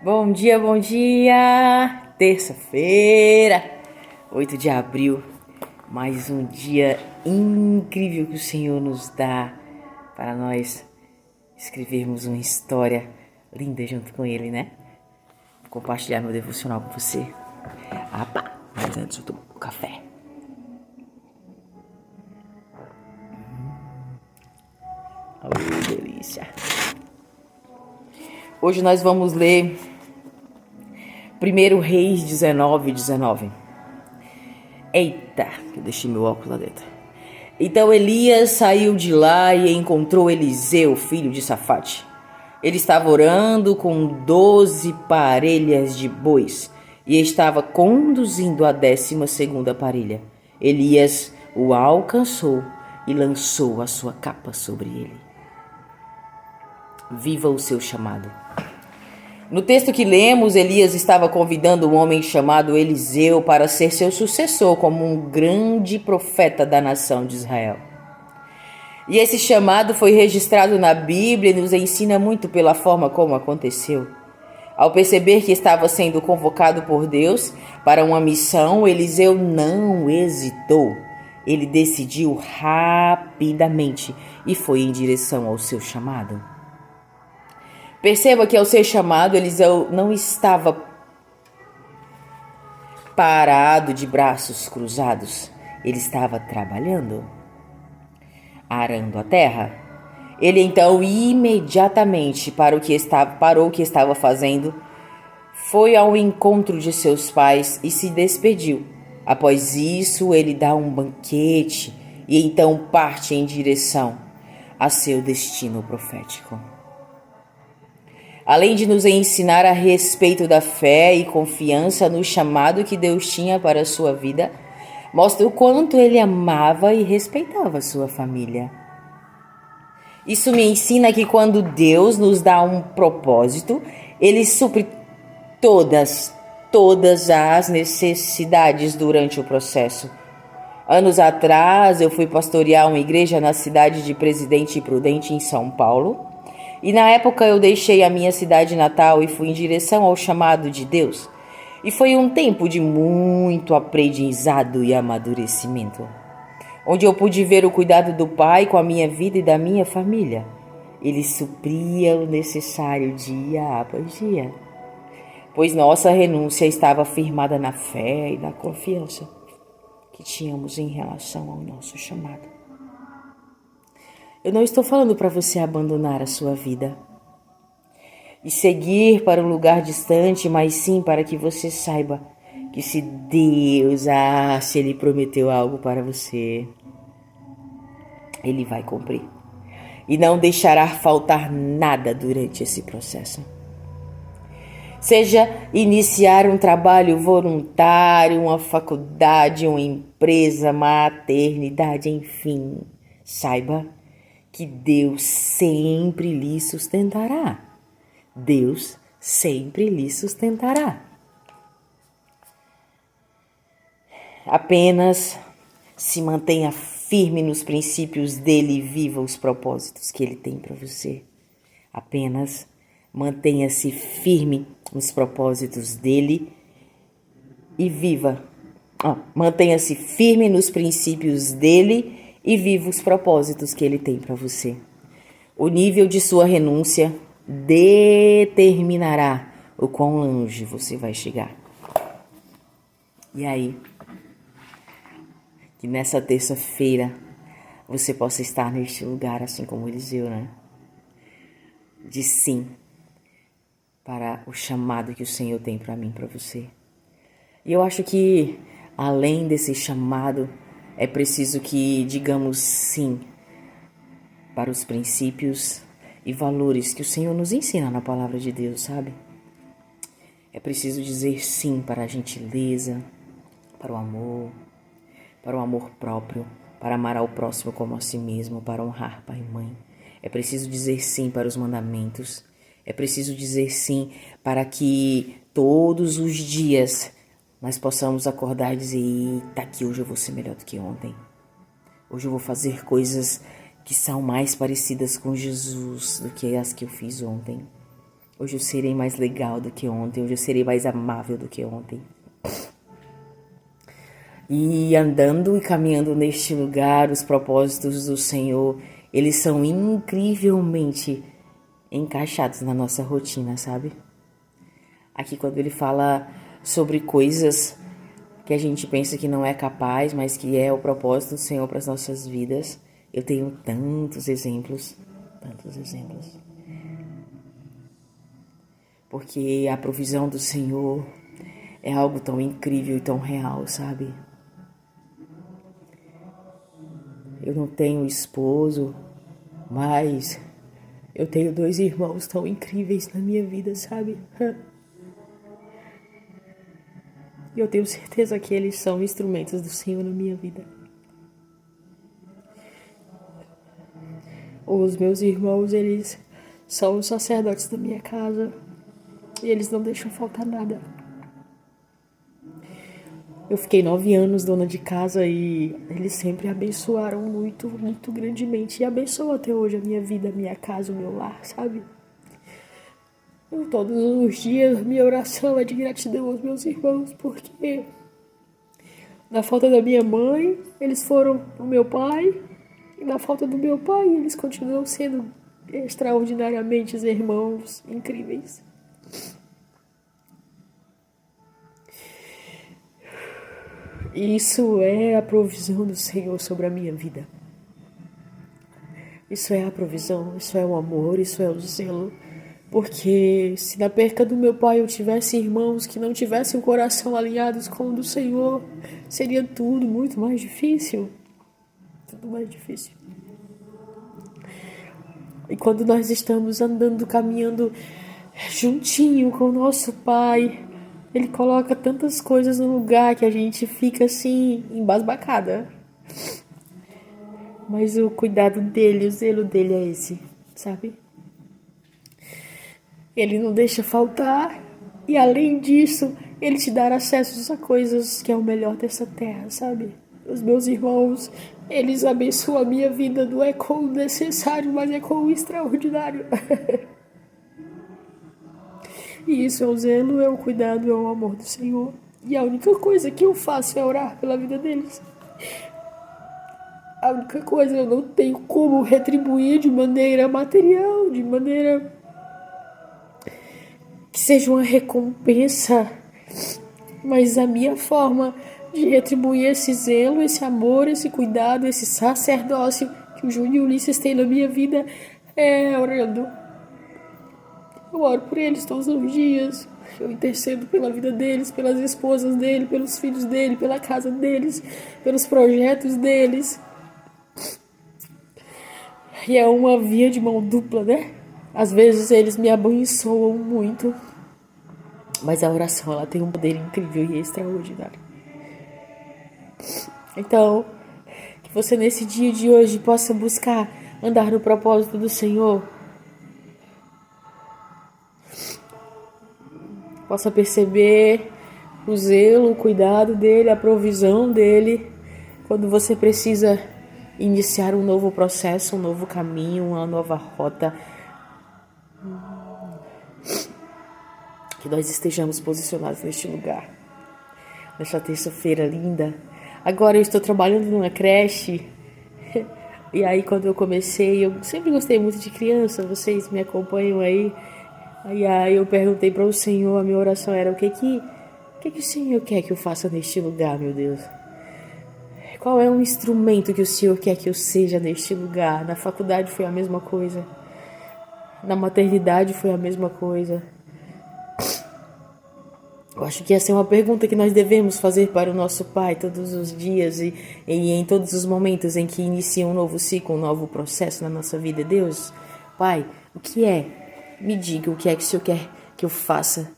Bom dia, bom dia! Terça-feira, 8 de abril, mais um dia incrível que o Senhor nos dá para nós escrevermos uma história linda junto com Ele, né? Vou compartilhar meu devocional com você. Mas antes eu tomo um café. Oh, delícia! Hoje nós vamos ler 1 Reis 19. Eita, eu deixei meu óculos lá dentro. Então Elias saiu de lá e encontrou Eliseu, filho de Safate. Ele estava orando com 12 parelhas de bois e estava conduzindo a 12ª parelha. Elias o alcançou e lançou a sua capa sobre ele. Viva o seu chamado. No texto que lemos, Elias estava convidando um homem chamado Eliseu para ser seu sucessor como um grande profeta da nação de Israel. E esse chamado foi registrado na Bíblia e nos ensina muito pela forma como aconteceu. Ao perceber que estava sendo convocado por Deus para uma missão, Eliseu não hesitou. Ele decidiu rapidamente e foi em direção ao seu chamado. Perceba que ao ser chamado, Eliseu não estava parado de braços cruzados. Ele estava trabalhando, arando a terra. Ele então imediatamente parou o que estava fazendo, foi ao encontro de seus pais e se despediu. Após isso, ele dá um banquete e então parte em direção a seu destino profético. Além de nos ensinar a respeito da fé e confiança no chamado que Deus tinha para a sua vida, mostra o quanto ele amava e respeitava a sua família. Isso me ensina que quando Deus nos dá um propósito, Ele supre todas as necessidades durante o processo. Anos atrás, eu fui pastorear uma igreja na cidade de Presidente Prudente, em São Paulo. E na época eu deixei a minha cidade natal e fui em direção ao chamado de Deus. E foi um tempo de muito aprendizado e amadurecimento, onde eu pude ver o cuidado do Pai com a minha vida e da minha família. Ele supria o necessário dia após dia, pois nossa renúncia estava firmada na fé e na confiança que tínhamos em relação ao nosso chamado. Eu não estou falando para você abandonar a sua vida e seguir para um lugar distante, mas sim para que você saiba que se Ele prometeu algo para você, Ele vai cumprir. E não deixará faltar nada durante esse processo. Seja iniciar um trabalho voluntário, uma faculdade, uma empresa, maternidade, enfim, saiba que Deus sempre lhe sustentará. Deus sempre lhe sustentará. Apenas se mantenha firme nos princípios dele e viva os propósitos que ele tem para você. Apenas mantenha-se firme nos propósitos dele e viva. Mantenha-se firme nos princípios dele e viva os propósitos que ele tem para você. O nível de sua renúncia determinará o quão longe você vai chegar. E aí, que nessa terça-feira você possa estar neste lugar, assim como Eliseu, né? De sim para o chamado que o Senhor tem para mim, para você. E eu acho que, além desse chamado, é preciso que digamos sim para os princípios e valores que o Senhor nos ensina na palavra de Deus, sabe? É preciso dizer sim para a gentileza, para o amor próprio, para amar ao próximo como a si mesmo, para honrar pai e mãe. É preciso dizer sim para os mandamentos. É preciso dizer sim para que todos os dias nós possamos acordar e dizer: eita, que hoje eu vou ser melhor do que ontem. Hoje eu vou fazer coisas que são mais parecidas com Jesus do que as que eu fiz ontem. Hoje eu serei mais legal do que ontem. Hoje eu serei mais amável do que ontem. E andando e caminhando neste lugar, os propósitos do Senhor, eles são incrivelmente encaixados na nossa rotina, sabe? Aqui quando ele fala sobre coisas que a gente pensa que não é capaz, mas que é o propósito do Senhor para as nossas vidas, eu tenho tantos exemplos. Porque a provisão do Senhor é algo tão incrível e tão real, sabe? Eu não tenho esposo, mas eu tenho 2 irmãos tão incríveis na minha vida, sabe? E eu tenho certeza que eles são instrumentos do Senhor na minha vida. Os meus irmãos, eles são os sacerdotes da minha casa e eles não deixam faltar nada. Eu fiquei 9 anos dona de casa e eles sempre abençoaram muito, muito grandemente. E abençoam até hoje a minha vida, a minha casa, o meu lar, sabe? Todos os dias, minha oração é de gratidão aos meus irmãos, porque na falta da minha mãe, eles foram o meu pai. E na falta do meu pai, eles continuam sendo extraordinariamente irmãos incríveis. Isso é a provisão do Senhor sobre a minha vida. Isso é a provisão, isso é o amor, isso é o zelo. Porque se na perca do meu pai eu tivesse irmãos que não tivessem o coração alinhados com o do Senhor, seria tudo muito mais difícil. Tudo mais difícil. E quando nós estamos andando, caminhando juntinho com o nosso Pai, Ele coloca tantas coisas no lugar que a gente fica assim, embasbacada. Mas o cuidado dele, o zelo dele é esse, sabe? Ele não deixa faltar e além disso, Ele te dá acesso a coisas que é o melhor dessa terra, sabe? Os meus irmãos, eles abençoam a minha vida, não é com o necessário, mas é com o extraordinário. E isso é o zelo, é o cuidado, é o amor do Senhor. E a única coisa que eu faço é orar pela vida deles. A única coisa, eu não tenho como retribuir de maneira material, de maneira que seja uma recompensa. Mas a minha forma de retribuir esse zelo, esse amor, esse cuidado, esse sacerdócio que o Júnior e o Ulisses têm na minha vida é orando. Eu oro por eles todos os dias. Eu intercedo pela vida deles, pelas esposas dele, pelos filhos dele, pela casa deles, pelos projetos deles. E é uma via de mão dupla, né? Às vezes eles me abençoam muito, mas a oração ela tem um poder incrível e extraordinário. Então, que você nesse dia de hoje possa buscar andar no propósito do Senhor. Possa perceber o zelo, o cuidado dele, a provisão dele, quando você precisa iniciar um novo processo, um novo caminho, uma nova rota. Que nós estejamos posicionados neste lugar, nesta terça-feira linda. Agora eu estou trabalhando numa creche, e aí quando eu comecei, eu sempre gostei muito de criança, vocês me acompanham aí. Aí eu perguntei para o Senhor, a minha oração era, o que o Senhor quer que eu faça neste lugar, meu Deus? Qual é o instrumento que o Senhor quer que eu seja neste lugar? Na faculdade foi a mesma coisa. Na maternidade foi a mesma coisa. Eu acho que essa é uma pergunta que nós devemos fazer para o nosso Pai todos os dias e em todos os momentos em que inicia um novo ciclo, um novo processo na nossa vida. Deus, Pai, o que é? Me diga o que é que o Senhor quer que eu faça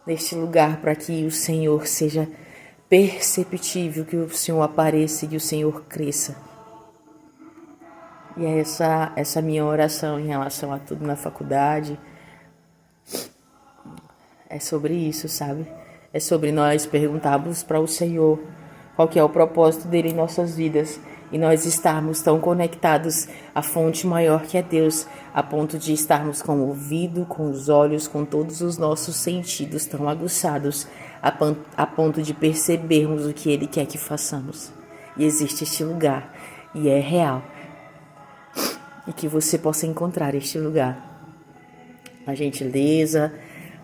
neste lugar para que o Senhor seja perceptível, que o Senhor apareça e que o Senhor cresça. E é essa minha oração em relação a tudo na faculdade. É sobre isso, sabe? É sobre nós perguntarmos para o Senhor qual que é o propósito dele em nossas vidas e nós estarmos tão conectados à fonte maior que é Deus, a ponto de estarmos com o ouvido, com os olhos, com todos os nossos sentidos tão aguçados, a ponto de percebermos o que Ele quer que façamos. E existe este lugar, e é real. E que você possa encontrar este lugar na gentileza,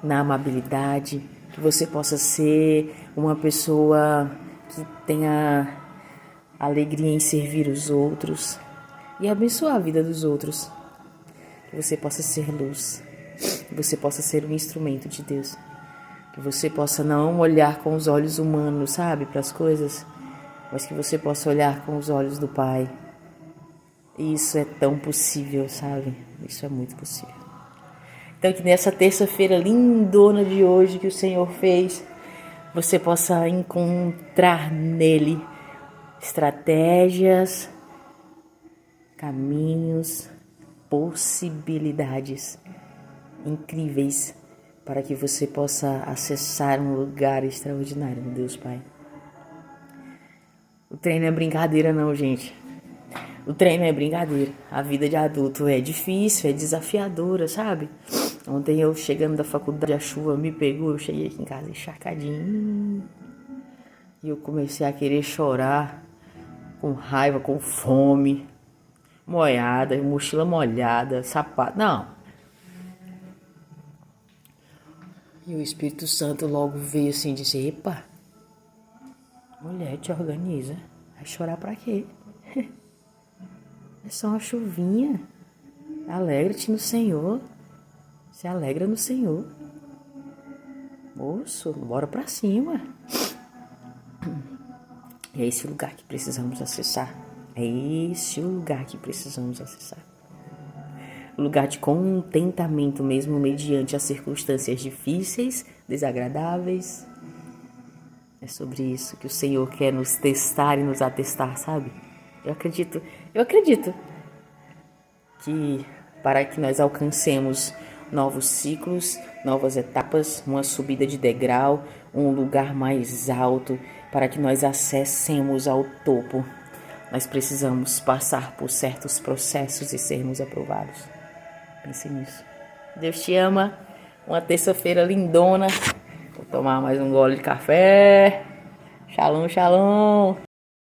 na amabilidade, que você possa ser uma pessoa que tenha alegria em servir os outros e abençoar a vida dos outros. Que você possa ser luz, que você possa ser um instrumento de Deus, que você possa não olhar com os olhos humanos, sabe, para as coisas, mas que você possa olhar com os olhos do Pai. E isso é tão possível, sabe? Isso é muito possível. Então, que nessa terça-feira lindona de hoje que o Senhor fez, você possa encontrar nele estratégias, caminhos, possibilidades incríveis para que você possa acessar um lugar extraordinário no Deus Pai. O treino é brincadeira não, gente. O treino é brincadeira. A vida de adulto é difícil, é desafiadora, sabe? Ontem eu chegando da faculdade, a chuva me pegou, eu cheguei aqui em casa encharcadinho. E eu comecei a querer chorar, com raiva, com fome, molhada, mochila molhada, sapato, não. E o Espírito Santo logo veio assim e disse, epa, mulher, te organiza, vai chorar pra quê? É só uma chuvinha, alegra-te no Senhor. Se alegra no Senhor. Moço, bora pra cima. É esse o lugar que precisamos acessar. É esse o lugar que precisamos acessar. O lugar de contentamento mesmo mediante as circunstâncias difíceis, desagradáveis. É sobre isso que o Senhor quer nos testar e nos atestar, sabe? Eu acredito que para que nós alcancemos novos ciclos, novas etapas, uma subida de degrau, um lugar mais alto, para que nós acessemos ao topo, nós precisamos passar por certos processos e sermos aprovados. Pense nisso. Deus te ama. Uma terça-feira lindona. Vou tomar mais um gole de café. Shalom, shalom.